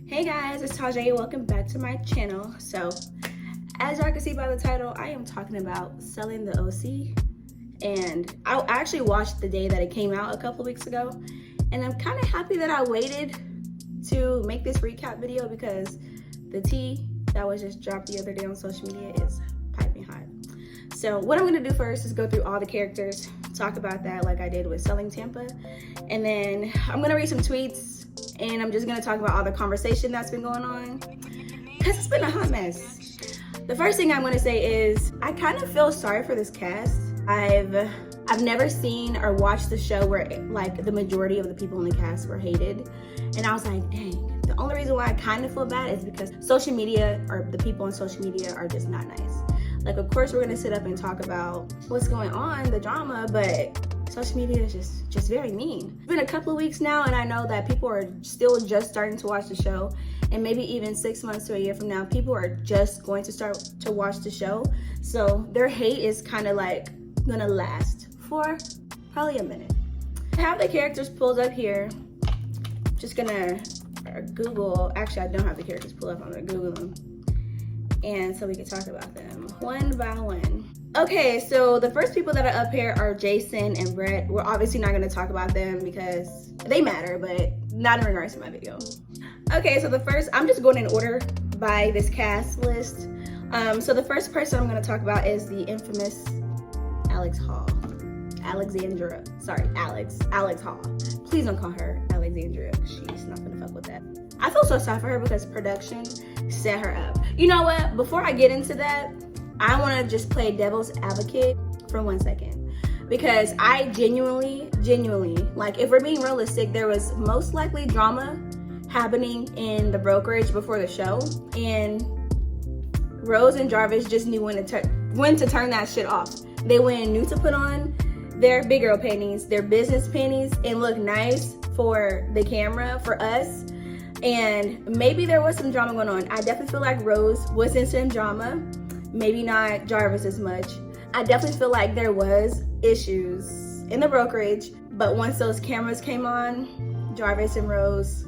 Hey guys, it's Tajay. Welcome back to my channel. So, as y'all can see by the title, I am talking about Selling the OC. And I actually watched the day that it came out a couple weeks ago. And I'm kind of happy that I waited to make this recap video because the tea that was just dropped the other day on social media is piping hot. So what I'm gonna do first is go through all the characters, talk about that like I did with Selling Tampa. And then I'm gonna read some tweets and I'm just gonna talk about all the conversation that's been going on because it's been a hot mess. The first thing I'm gonna say is I kind of feel sorry for this cast. I've never seen or watched the show where like the majority of the people in the cast were hated, and I was like, dang. The only reason why I kind of feel bad is because social media or the people on social media are just not nice. Like, of course, we're gonna sit up and talk about what's going on, the drama, but social media is just very mean. It's been a couple of weeks now, and I know that people are still just starting to watch the show, and maybe even 6 months to a year from now, people are just going to start to watch the show. So their hate is kind of like gonna last for probably a minute. I have the characters pulled up here. Just gonna Google, actually I don't have the characters pulled up, I'm gonna Google them. And so we can talk about them one by one. Okay, so the first people that are up here are Jason and Brett. We're obviously not gonna talk about them because they matter, but not in regards to my video. Okay, so the first, I'm just going in order by this cast list. So the first person I'm gonna talk about is the infamous Alex Hall. Alex Hall. Please don't call her Alexandria. She's not gonna fuck with that. I feel so sorry for her because production set her up. You know what? Before I get into that, I want to just play devil's advocate for 1 second. Because I genuinely, like, if we're being realistic, there was most likely drama happening in the brokerage before the show. And Rose and Jarvis just knew when to turn that shit off. They knew to put on their big girl panties, their business panties, and look nice for the camera, for us. And maybe there was some drama going on. I definitely feel like Rose was in some drama. Maybe not Jarvis as much. I definitely feel like there was issues in the brokerage, but once those cameras came on, Jarvis and Rose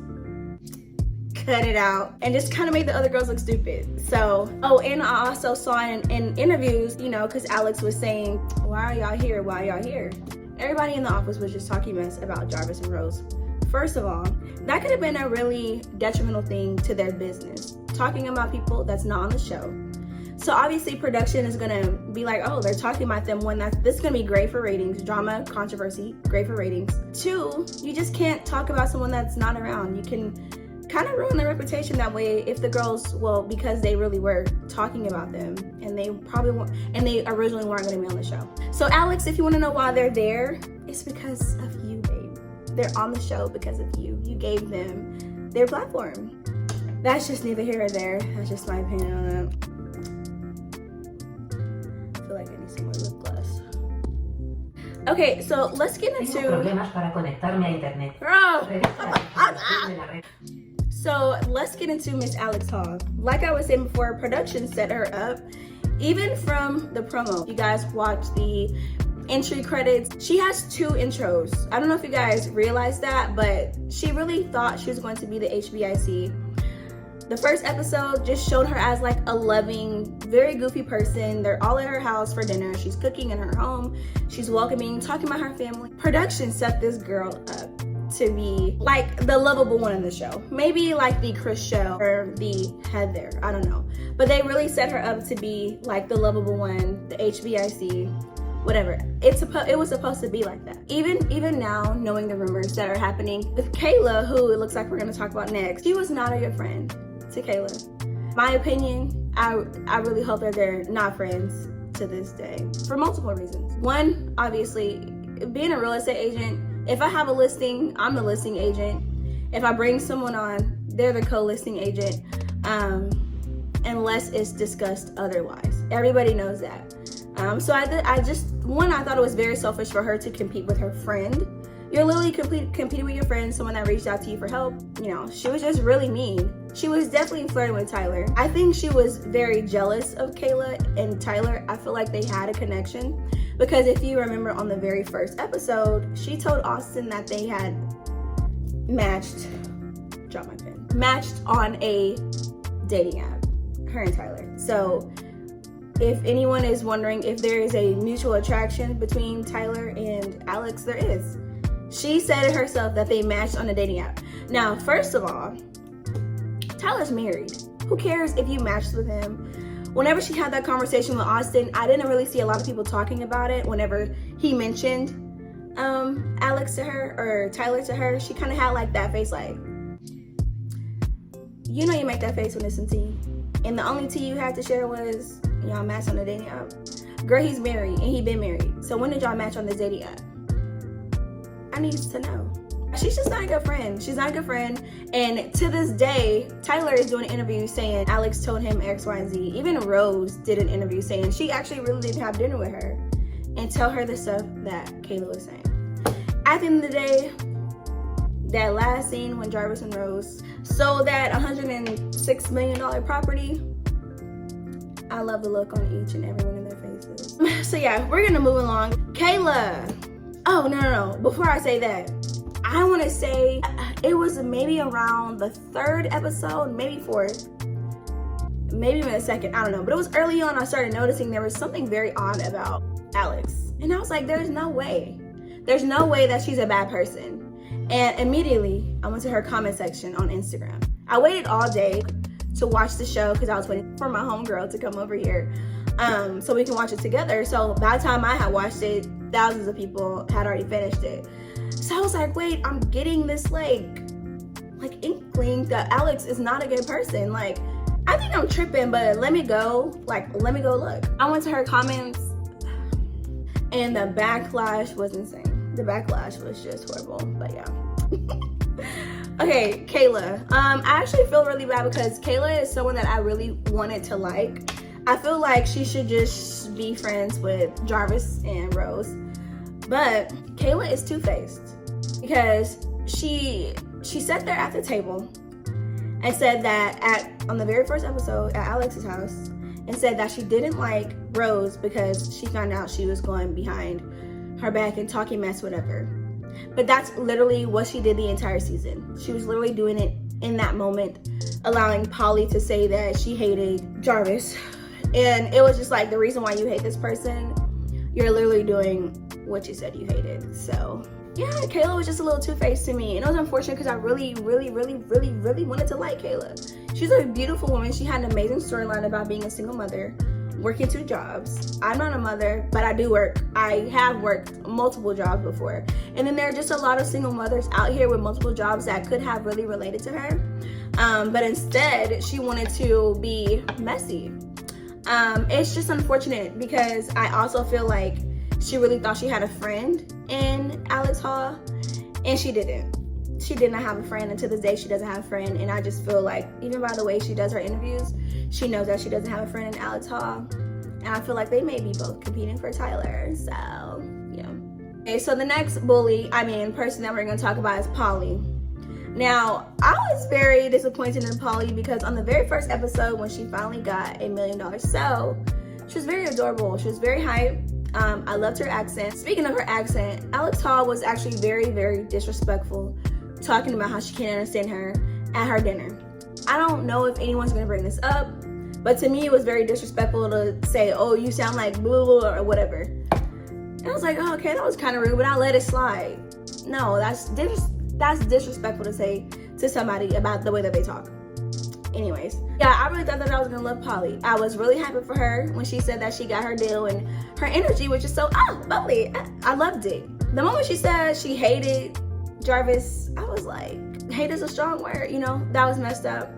cut it out and just kind of made the other girls look stupid. So, oh, and I also saw in interviews, you know, because Alex was saying, why are y'all here? Why are y'all here? Everybody in the office was just talking mess about Jarvis and Rose. First of all, that could have been a really detrimental thing to their business. Talking about people that's not on the show. So obviously production is gonna be like, oh, they're talking about them. One, this is gonna be great for ratings. Drama, controversy, great for ratings. Two, you just can't talk about someone that's not around. You can kind of ruin their reputation that way if the girls, well, because they really were talking about them and they probably weren't, and they originally weren't gonna be on the show. So Alex, if you wanna know why they're there, it's because of you, babe. They're on the show because of you. You gave them their platform. That's just neither here or there. That's just my opinion on it. I feel like I need some more lip gloss. Okay, so let's get into... So let's get into Miss Alex Hall. Like I was saying before, production set her up. Even from the promo, you guys watch the entry credits. She has 2 intros. I don't know if you guys realize that, but she really thought she was going to be the HBIC. The first episode just showed her as like a loving, very goofy person. They're all at her house for dinner. She's cooking in her home. She's welcoming, talking about her family. Production set this girl up to be like the lovable one in the show. Maybe like the Chriselle or the Heather, I don't know. But they really set her up to be like the lovable one, the HBIC, whatever. It was supposed to be like that. Even now, knowing the rumors that are happening with Kayla, who it looks like we're gonna talk about next, she was not a good friend to Kayla. My opinion, I really hope that they're not friends to this day for multiple reasons. One, obviously, being a real estate agent, if I have a listing, I'm the listing agent. If I bring someone on, they're the co-listing agent, unless it's discussed otherwise. Everybody knows that. So I thought it was very selfish for her to compete with her friend. You're literally competing with your friend, someone that reached out to you for help. You know, she was just really mean. She was definitely flirting with Tyler. I think she was very jealous of Kayla and Tyler. I feel like they had a connection because if you remember on the very first episode, she told Austin that they had matched drop my pen. Matched on a dating app, her and Tyler. So if anyone is wondering if there is a mutual attraction between Tyler and Alex, there is. She said it herself that they matched on a dating app. Now, first of all, Tyler's married. Who cares if you matched with him? Whenever she had that conversation with Austin, I didn't really see a lot of people talking about it. Whenever he mentioned Alex to her, or Tyler to her, she kind of had like that face like, you know you make that face when it's some tea. And the only tea you had to share was y'all matched on the dating app. Girl, he's married and he been married. So when did y'all match on this dating app? I need to know. She's just not a good friend. She's not a good friend. And to this day, Tyler is doing an interview saying Alex told him X, Y, and Z. Even Rose did an interview saying she actually really didn't have dinner with her and tell her the stuff that Kayla was saying. At the end of the day, that last scene when Jarvis and Rose sold that $106 million property, I love the look on each and every one of their faces. So yeah, we're gonna move along. Kayla. Oh, no. Before I say that, I want to say it was maybe around the 3rd episode, maybe 4th, maybe even the 2nd, I don't know. But it was early on I started noticing there was something very odd about Alex. And I was like, there's no way. There's no way that she's a bad person. And immediately I went to her comment section on Instagram. I waited all day to watch the show because I was waiting for my homegirl to come over here so we can watch it together. So by the time I had watched it, thousands of people had already finished it. So I was like, wait, I'm getting this like inkling that Alex is not a good person. Like, I think I'm tripping, but let me go look. I went to her comments and the backlash was insane. The backlash was just horrible, but yeah. Okay, Kayla. I actually feel really bad because Kayla is someone that I really wanted to like. I feel like she should just be friends with Jarvis and Rose. But Kayla is two-faced because she sat there at the table and said that on the very first episode at Alex's house and said that she didn't like Rose because she found out she was going behind her back and talking mess, whatever. But that's literally what she did the entire season. She was literally doing it in that moment, allowing Polly to say that she hated Jarvis. And it was just like, the reason why you hate this person, you're literally doing what you said you hated. So yeah, Kayla was just a little two-faced to me. And it was unfortunate because I really wanted to like Kayla. She's a beautiful woman. She had an amazing storyline about being a single mother, working 2 jobs. I'm not a mother, but I do work. I have worked multiple jobs before. And then there are just a lot of single mothers out here with multiple jobs that could have really related to her. But instead, she wanted to be messy. It's just unfortunate because I also feel like she really thought she had a friend in Alex Hall, and she didn't. She did not have a friend, and to this day she doesn't have a friend. And I just feel like, even by the way she does her interviews, she knows that she doesn't have a friend in Alex Hall. And I feel like they may be both competing for Tyler. So yeah. Okay, so the next person that we're gonna talk about is Polly. Now, I was very disappointed in Polly because on the very first episode, when she finally got $1 million sell, she was very adorable. She was very hype. I loved her accent. Speaking of her accent, Alex Hall was actually very disrespectful, talking about how she can't understand her at her dinner. I don't know if anyone's gonna bring this up, but to me it was very disrespectful to say, oh, you sound like blah, blah, or whatever. And I was like, oh, okay, that was kind of rude, but I'll let it slide. No, that's disrespectful to say to somebody about the way that they talk. Anyways, yeah, I really thought that I was gonna love Polly. I was really happy for her when she said that she got her deal, and her energy was just so bubbly. I loved it. The moment she said she hated Jarvis, I was like, hate is a strong word, that was messed up.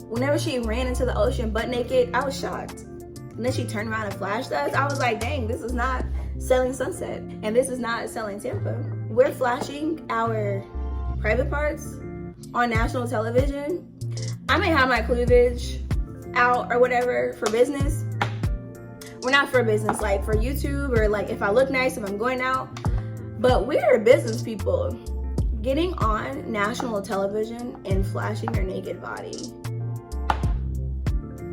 Whenever she ran into the ocean butt naked, I was shocked. And then she turned around and flashed us. I was like, dang, this is not selling Sunset, and this is not selling Tampa. We're flashing our private parts on national television. I may have my cleavage out or whatever for business. We're not for business, like for YouTube, or like if I look nice, if I'm going out. But we're business people. Getting on national television and flashing your naked body.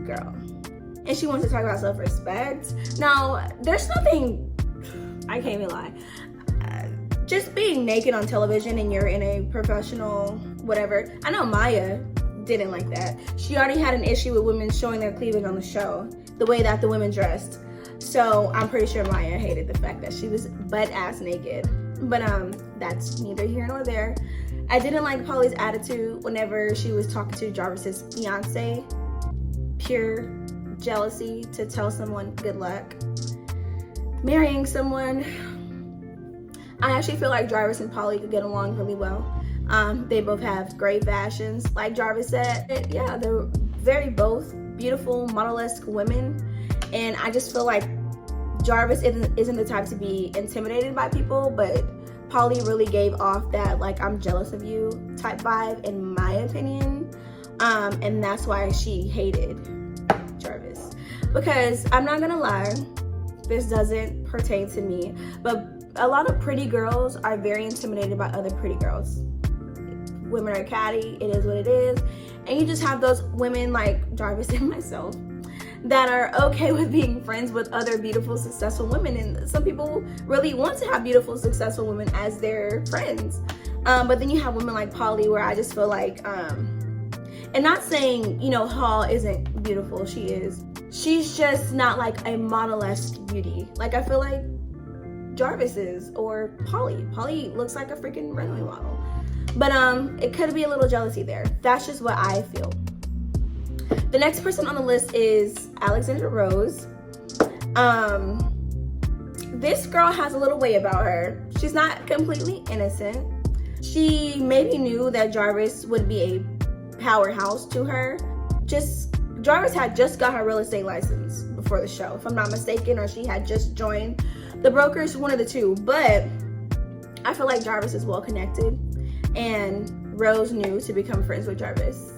Girl. And she wants to talk about self-respect. Now, there's nothing, I can't even lie. just being naked on television and you're in a professional whatever. I know Maya didn't like that. She already had an issue with women showing their cleavage on the show, the way that the women dressed. So I'm pretty sure Maya hated the fact that she was butt-ass naked. But that's neither here nor there. I didn't like Polly's attitude whenever she was talking to Jarvis's fiance. Pure jealousy to tell someone good luck. Marrying someone. I actually feel like Jarvis and Polly could get along really well. They both have great fashions. Like Jarvis said, yeah, they're very both beautiful, model-esque women. And I just feel like Jarvis isn't the type to be intimidated by people, but Polly really gave off that, like, I'm jealous of you type vibe, in my opinion. And that's why she hated Jarvis. Because I'm not gonna lie, this doesn't pertain to me, but a lot of pretty girls are very intimidated by other pretty girls. Women are catty, it is what it is. And you just have those women like Jarvis and myself that are okay with being friends with other beautiful, successful women. And some people really want to have beautiful, successful women as their friends. But then you have women like Polly, where I just feel like, and not saying, you know, Hall isn't beautiful, she is. She's just not like a model-esque beauty. Like I feel like Jarvis is, or Polly. Polly looks like a freaking runway model. But it could be a little jealousy there. That's just what I feel. The next person on the list is Alexandra Rose. This girl has a little way about her. She's not completely innocent. She maybe knew that Jarvis would be a powerhouse to her. Jarvis had just got her real estate license before the show, if I'm not mistaken, or she had just joined the brokers, one of the two. But I feel like Jarvis is well connected, and Rose knew to become friends with Jarvis.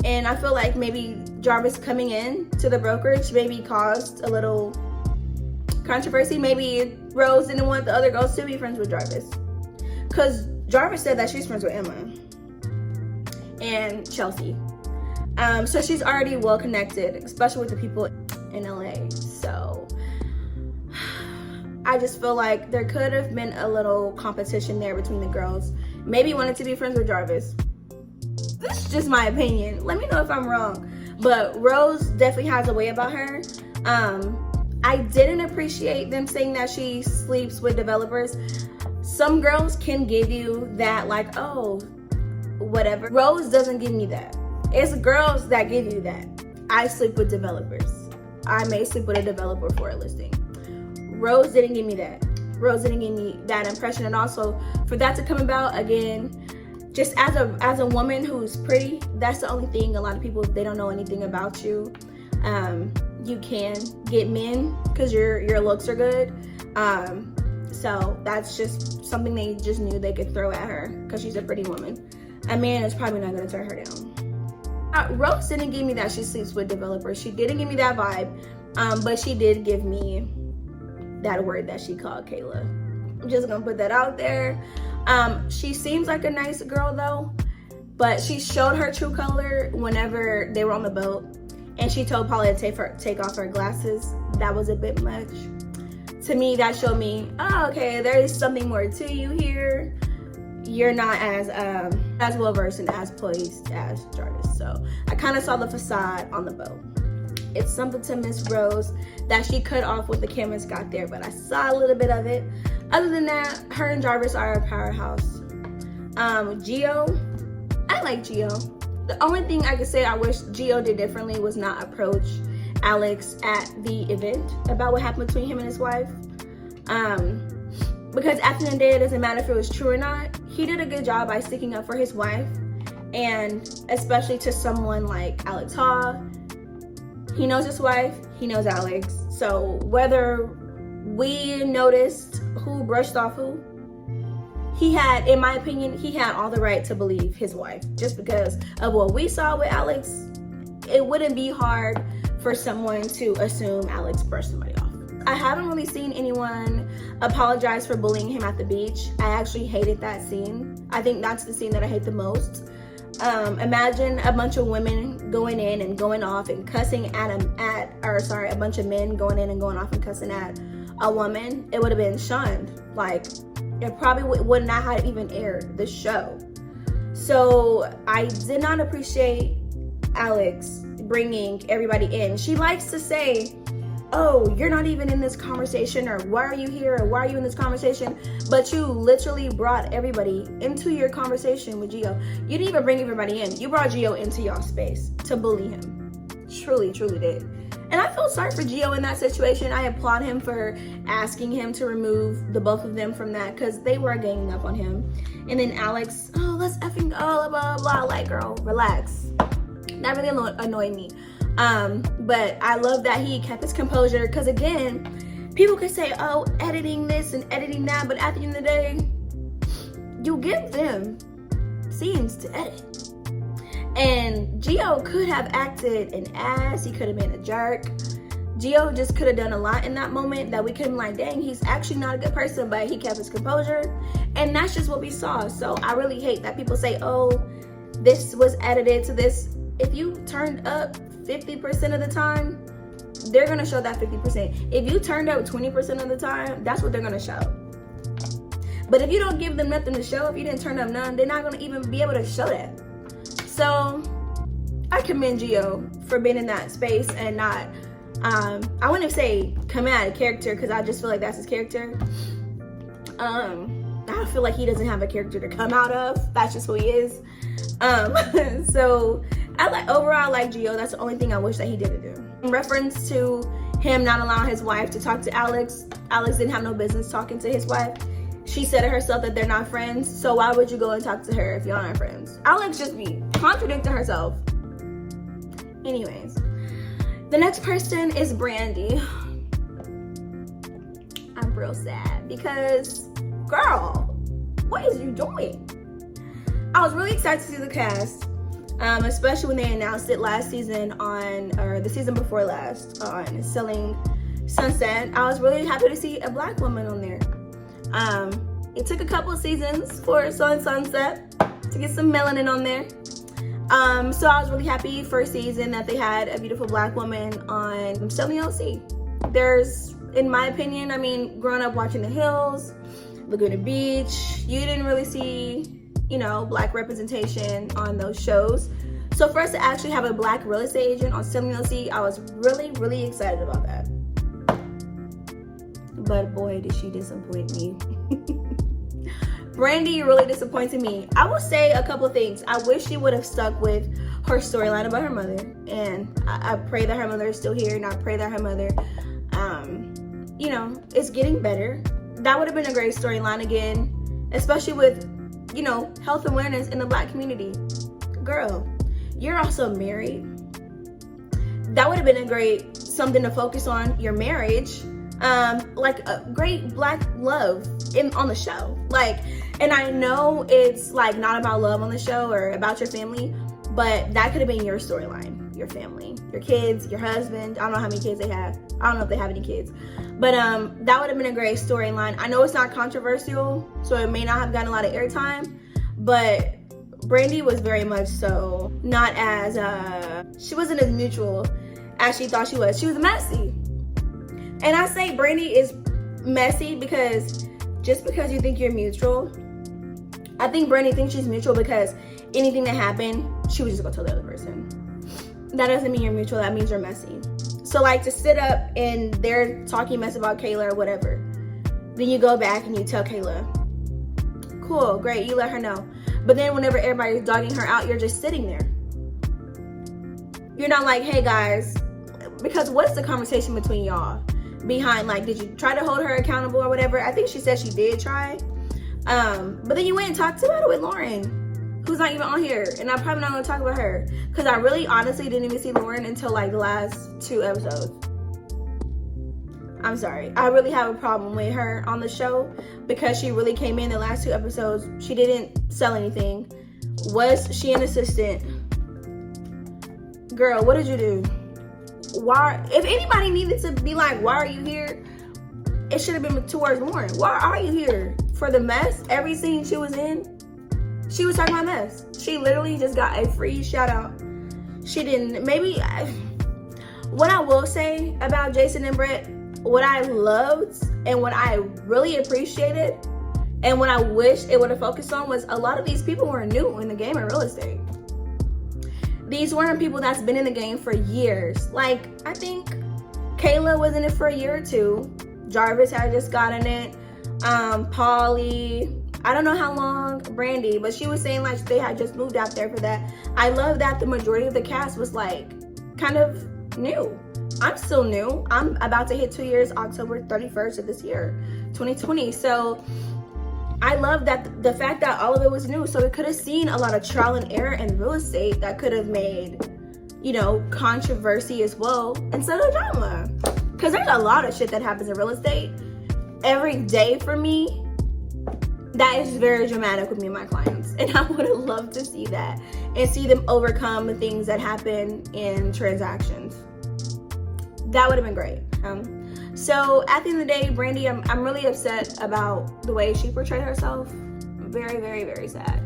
And I feel like maybe Jarvis coming in to the brokerage maybe caused a little controversy. Maybe Rose didn't want the other girls to be friends with Jarvis, because Jarvis said that she's friends with Emma and Chelsea. So she's already well connected, especially with the people in LA. So I just feel like there could have been a little competition there between the girls. Maybe wanted to be friends with Jarvis. This is just my opinion. Let me know if I'm wrong. But Rose definitely has a way about her. I didn't appreciate them saying that she sleeps with developers. Some girls can give you that, like, oh, whatever. Rose doesn't give me that. It's girls that give you that. I sleep with developers. I may sleep with a developer for a listing. Rose didn't give me that. Rose didn't give me that impression. And also, for that to come about, again, just as a woman who's pretty, that's the only thing. A lot of people, they don't know anything about you. You can get men because your looks are good. So that's just something they just knew they could throw at her because she's a pretty woman. A man is probably not going to turn her down. Rose didn't give me that she sleeps with developers. She didn't give me that vibe, but she did give me that word that she called Kayla. I'm just gonna put that out there. She seems like a nice girl though, but she showed her true color whenever they were on the boat, and she told Polly to take off her glasses. That was a bit much. To me, that showed me, oh, okay, there is something more to you here. You're not as well versed and as poised as Jarvis. So I kind of saw the facade on the boat. It's something to Miss Rose that she cut off with the cameras got there, but I saw a little bit of it. Other than that, her and Jarvis are a powerhouse. Gio, I like Gio. The only thing I could say I wish Gio did differently was not approach Alex at the event about what happened between him and his wife. Because at the end of the day, it doesn't matter if it was true or not. He did a good job by sticking up for his wife, and especially to someone like Alex Hall. He knows his wife, he knows Alex. So whether we noticed who brushed off who, he had, in my opinion, he had all the right to believe his wife. Just because of what we saw with Alex, it wouldn't be hard for someone to assume Alex brushed somebody off. I haven't really seen anyone apologize for bullying him at the beach. I actually hated that scene. I think that's the scene that I hate the most. Imagine a bunch of women going in and going off and cussing a bunch of men going in and going off and cussing at a woman. It would have been shunned. Like, it probably would not have even aired the show. So I did not appreciate Alex bringing everybody in. She likes to say, oh, you're not even in this conversation, or why are you here, or why are you in this conversation? But you literally brought everybody into your conversation with Gio. You didn't even bring everybody in. You brought Gio into y'all space to bully him. Truly, truly did. And I feel sorry for Gio in that situation. I applaud him for asking him to remove the both of them from that, because they were ganging up on him. And then Alex, oh, let's effing go, blah, blah, blah. Like, girl, relax. That really annoyed me. But I love that he kept his composure, because again, people could say, oh, editing this and editing that, but at the end of the day, you give them scenes to edit. And Gio could have acted an ass. He could have been a jerk. Gio just could have done a lot in that moment that we could have been like, dang, he's actually not a good person, but he kept his composure. And that's just what we saw. So I really hate that people say, oh, this was edited to this. If you turned up 50% of the time, they're gonna show that 50%. If you turned up 20% of the time, that's what they're gonna show. But if you don't give them nothing to show, if you didn't turn up none, they're not gonna even be able to show that. So I commend Gio for being in that space and not, I wouldn't say coming out of character, because I just feel like that's his character. I feel like he doesn't have a character to come out of. That's just who he is. So overall I like Gio. That's the only thing I wish that he didn't do. In reference to him not allowing his wife to talk to Alex, Alex didn't have no business talking to his wife. She said it herself that they're not friends, so why would you go and talk to her if y'all aren't friends? Alex just be contradicting herself. Anyways, the next person is Brandy. I'm real sad because, girl, what is you doing? I was really excited to see the cast, especially when they announced it last season or the season before last on Selling Sunset. I was really happy to see a Black woman on there. It took a couple of seasons for Selling Sunset to get some melanin on there. So I was really happy first season that they had a beautiful Black woman on Selling OC. There's, in my opinion, I mean, growing up watching The Hills, Laguna Beach, you didn't really see, you know, Black representation on those shows. So for us to actually have a Black real estate agent on Selling OC, I was really, really excited about that. But boy, did she disappoint me. Brandy really disappointed me. I will say a couple of things. I wish she would have stuck with her storyline about her mother. And I pray that her mother is still here. And I pray that her mother, you know, is getting better. That would have been a great storyline again. Especially with, you know, health awareness in the Black community. Girl, you're also married. That would have been a great something to focus on, your marriage. Like a great Black love on the show. Like, and I know it's like not about love on the show or about your family, but that could have been your storyline, your family, your kids, your husband. I don't know how many kids they have. I don't know if they have any kids, but that would have been a great storyline. I know it's not controversial, so it may not have gotten a lot of airtime, but Brandy was very much so not as she wasn't as mutual as she thought she was. She was messy. And I say Brandy is messy because just because you think you're mutual, I think Brandy thinks she's mutual because anything that happened, she would just go tell the other person. That doesn't mean you're mutual, that means you're messy. So like to sit up and they're talking mess about Kayla or whatever, then you go back and you tell Kayla, cool, great, you let her know. But then whenever everybody's dogging her out, you're just sitting there. You're not like, hey guys, because what's the conversation between y'all? Behind, like, did you try to hold her accountable or whatever? I think she said she did try. But then you went and talked about it with Lauren, who's not even on here. And I'm probably not going to talk about her. Because I really honestly didn't even see Lauren until like the last 2 episodes. I'm sorry. I really have a problem with her on the show because she really came in the last 2 episodes. She didn't sell anything. Was she an assistant? Girl, what did you do? Why, if anybody needed to be like, why are you here? It should have been towards Lauren. Why are you here? For the mess? Every scene she was in, she was talking about mess. She literally just got a free shout out. She didn't, what I will say about Jason and Brett, what I loved and what I really appreciated And what I wish it would have focused on was a lot of these people were new in the game of real estate. These weren't people that's been in the game for years. Like, I think Kayla was in it for a year or two. Jarvis had just gotten it. Polly, I don't know how long, Brandy, but she was saying like they had just moved out there for that. I love that the majority of the cast was like kind of new. I'm still new. I'm about to hit 2 years October 31st of this year, 2020. So I love that the fact that all of it was new. So we could have seen a lot of trial and error in real estate that could have made, you know, controversy as well instead of drama. Because there's a lot of shit that happens in real estate every day for me that is very dramatic with me and my clients. And I would have loved to see that and see them overcome the things that happen in transactions. That would have been great. So at the end of the day, Brandy, I'm really upset about the way she portrayed herself. Very, very, very sad.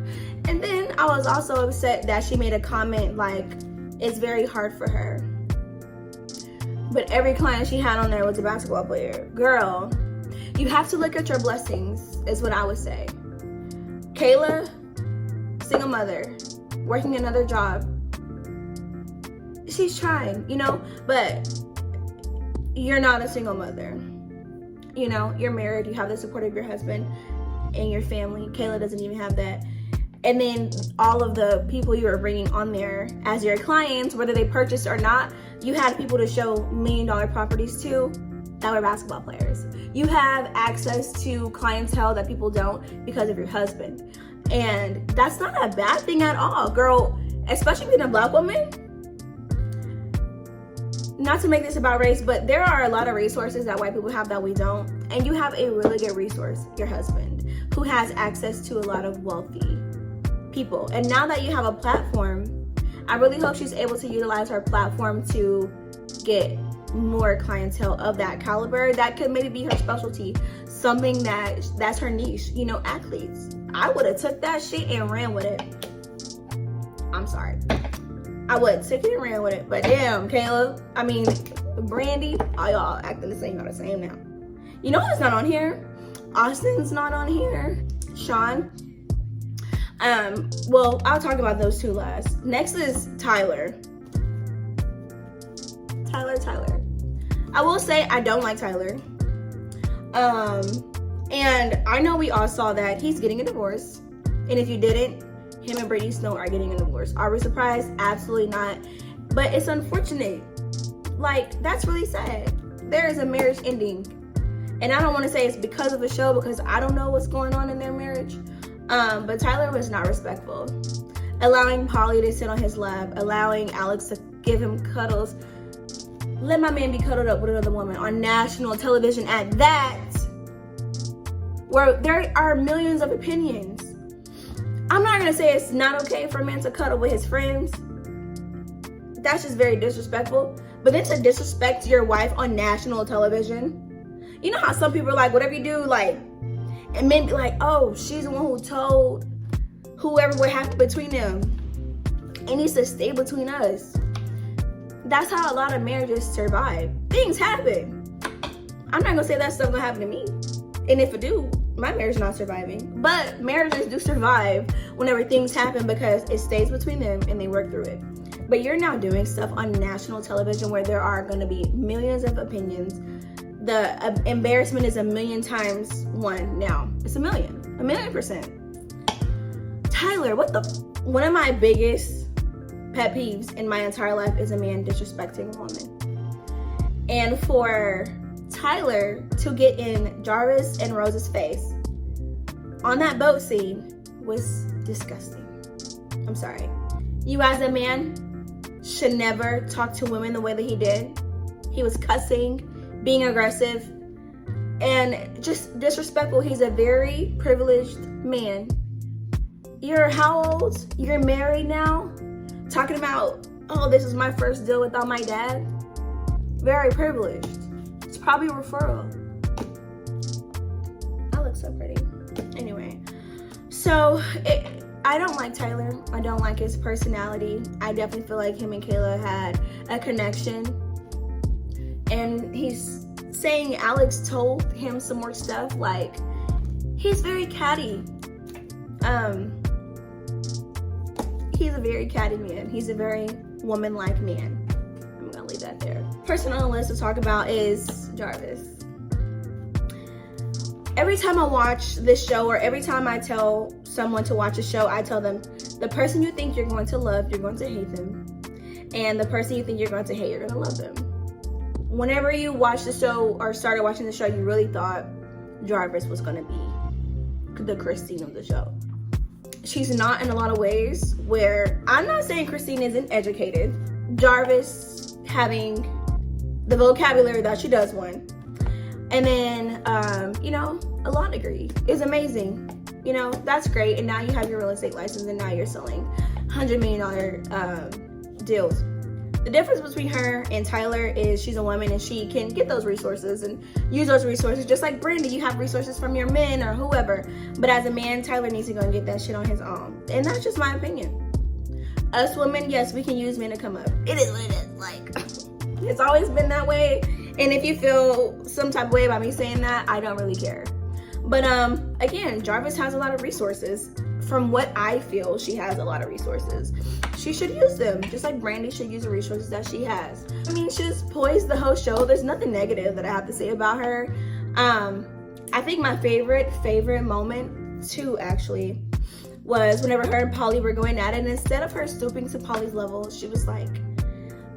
And then I was also upset that she made a comment like, it's very hard for her. But every client she had on there was a basketball player. Girl, you have to look at your blessings, is what I would say. Kayla, single mother, working another job. She's trying, you know, but you're not a single mother. You know, you're married, you have the support of your husband and your family. Kayla doesn't even have that. And then all of the people you were bringing on there as your clients, whether they purchased or not, you had people to show $1 million properties to that were basketball players. You have access to clientele that people don't because of your husband. And that's not a bad thing at all, girl, especially being a Black woman. Not to make this about race, but there are a lot of resources that white people have that we don't. And you have a really good resource, your husband, who has access to a lot of wealthy people. And now that you have a platform, I really hope she's able to utilize her platform to get more clientele of that caliber. That could maybe be her specialty, something that's her niche, you know, athletes. I would have took that shit and ran with it. I'm sorry. I would have took it and ran with it. But damn, Kayla, I mean, Brandy, all y'all acting the same, y'all the same now. You know who's not on here? Austin's not on here. Sean. Well, I'll talk about those two last. Next is Tyler. Tyler. I will say I don't like Tyler. And I know we all saw that he's getting a divorce. And if you didn't, him and Brittany Snow are getting a divorce. Are we surprised? Absolutely not. But it's unfortunate. Like, that's really sad. There is a marriage ending. And I don't want to say it's because of the show, because I don't know what's going on in their marriage. But Tyler was not respectful. Allowing Polly to sit on his lap, allowing Alex to give him cuddles. Let my man be cuddled up with another woman on national television at that, where there are millions of opinions. I'm not gonna say it's not okay for a man to cuddle with his friends. That's just very disrespectful. But then to disrespect your wife on national television, you know how some people are like, whatever you do, like, and men be like, oh, she's the one who told whoever what happened between them. It needs to stay between us. That's how a lot of marriages survive. Things happen. I'm not gonna say that stuff gonna happen to me. And if it do, my marriage is not surviving. But marriages do survive whenever things happen because it stays between them and they work through it. But you're now doing stuff on national television where there are gonna be millions of opinions. The embarrassment is 1,000,000 times one now. It's 1,000,000%. Tyler, one of my biggest pet peeves in my entire life is a man disrespecting a woman. And for Tyler to get in Jarvis and Rose's face on that boat scene was disgusting. I'm sorry. You as a man should never talk to women the way that he did. He was cussing, being aggressive, and just disrespectful. He's a very privileged man. You're how old? You're married now? Talking about, oh, this is my first deal without my dad? Very privileged. It's probably a referral. I look so pretty. Anyway, so I don't like Tyler. I don't like his personality. I definitely feel like him and Kayla had a connection. And he's saying Alex told him some more stuff. Like, He's very catty. He's a very catty man. He's a very woman-like man. I'm gonna leave that there. Person on the list to talk about is Jarvis. Every time I watch this show, or every time I tell someone to watch a show, I tell them, the person you think you're going to love, you're going to hate them. And the person you think you're going to hate, you're going to love them. Whenever you watch the show or started watching the show, you really thought Jarvis was going to be the Christine of the show. She's not in a lot of ways, where I'm not saying Christine isn't educated. Jarvis having the vocabulary that she does one. And then, a law degree is amazing. That's great. And now you have your real estate license, and now you're selling $100 million deals. The difference between her and Tyler is she's a woman and she can get those resources and use those resources. Just like Brandy, you have resources from your men or whoever. But as a man, Tyler needs to go and get that shit on his own. And that's just my opinion. Us women, yes, we can use men to come up. It is what it is. Like, it's always been that way. And if you feel some type of way about me saying that, I don't really care. But again, Jarvis has a lot of resources. From what I feel, she has a lot of resources. She should use them, just like Brandy should use the resources that she has. I mean, she's poised the whole show. There's nothing negative that I have to say about her. I think my favorite moment too, actually, was whenever her and Polly were going at it. And instead of her stooping to Polly's level,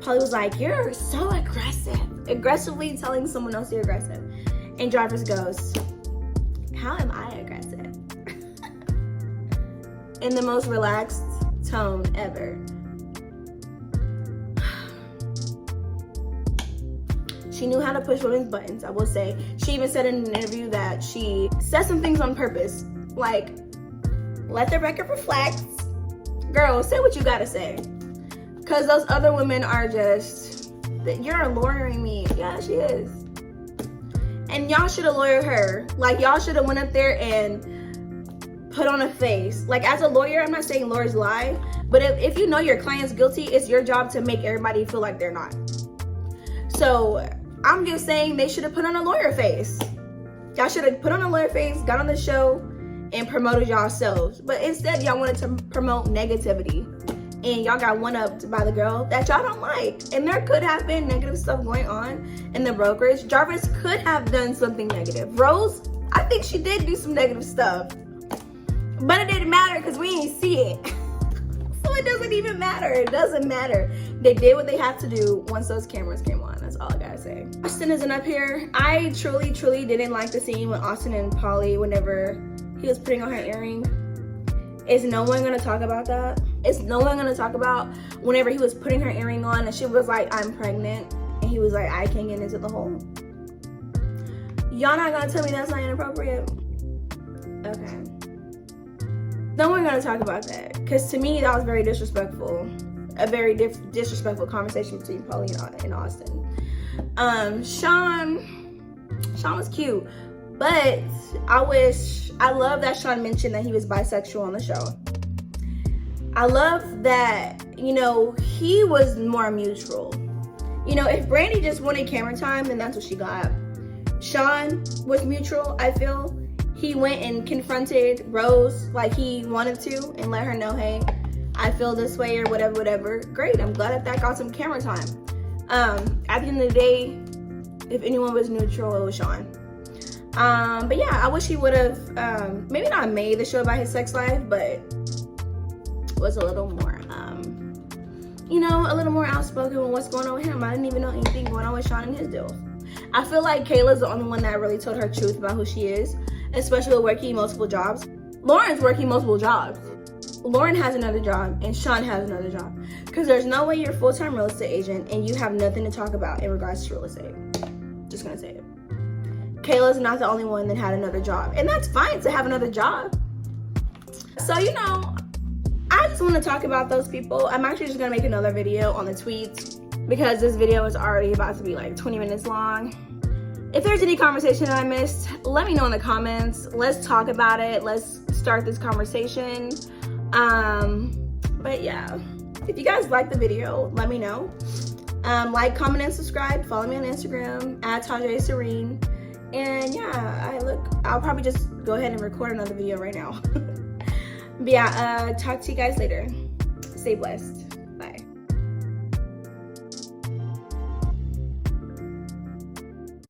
Polly was like, "You're so aggressive." Aggressively telling someone else you're aggressive. And Jarvis goes, "How am I aggressive?" In the most relaxed tone ever. She knew how to push women's buttons, I will say. She even said in an interview that she said some things on purpose. Like, let the record reflect. Girl, say what you gotta say. Because those other women are just, you're lawyering me. Yeah, she is. And y'all should have lawyered her. Like, y'all should have went up there and put on a face. Like, as a lawyer, I'm not saying lawyers lie, but if you know your client's guilty, it's your job to make everybody feel like they're not. So I'm just saying they should have put on a lawyer face. Y'all should have put on a lawyer face, got on the show, and promoted yourselves. But instead, y'all wanted to promote negativity. And y'all got one-upped by the girl that y'all don't like. And there could have been negative stuff going on in the brokerage. Jarvis could have done something negative. Rose, I think she did do some negative stuff. But it didn't matter because we didn't see it. So it doesn't even matter. It doesn't matter. They did what they had to do once those cameras came on. That's all I gotta say. Austin isn't up here. I truly didn't like the scene with Austin and Polly whenever he was putting on her earring. Is no one gonna talk about that? Is no one gonna talk about whenever he was putting her earring on and she was like, "I'm pregnant," and he was like, "I can't get into the hole." Y'all not gonna tell me that's not inappropriate? Okay. No one gonna talk about that, because to me that was very disrespectful. A very disrespectful conversation between Polly and Austin. Sean was cute, but I love that Sean mentioned that he was bisexual on the show. I love that, he was more mutual. If Brandy just wanted camera time, then that's what she got. Sean was mutual, I feel. He went and confronted Rose like he wanted to and let her know, "Hey, I feel this way," or whatever. Great, I'm glad that got some camera time. At the end of the day, if anyone was neutral, it was Sean. But yeah, I wish he would have, maybe not made the show about his sex life, but was a little more, a little more outspoken with what's going on with him. I didn't even know anything going on with Sean and his deals. I feel like Kayla's the only one that really told her truth about who she is, especially working multiple jobs. Lauren's working multiple jobs. Lauren has another job and Sean has another job. Because there's no way you're a full-time real estate agent and you have nothing to talk about in regards to real estate. Just gonna say it. Kayla's not the only one that had another job. And that's fine to have another job. So, I just want to talk about those people. I'm actually just gonna make another video on the tweets because this video is already about to be like 20 minutes long. If there's any conversation that I missed, let me know in the comments. Let's talk about it. Let's start this conversation. But yeah, if you guys like the video, let me know. Like, comment, and subscribe. Follow me on Instagram @TajaySerene. And yeah, I'll probably just go ahead and record another video right now. But yeah, talk to you guys later. Stay blessed.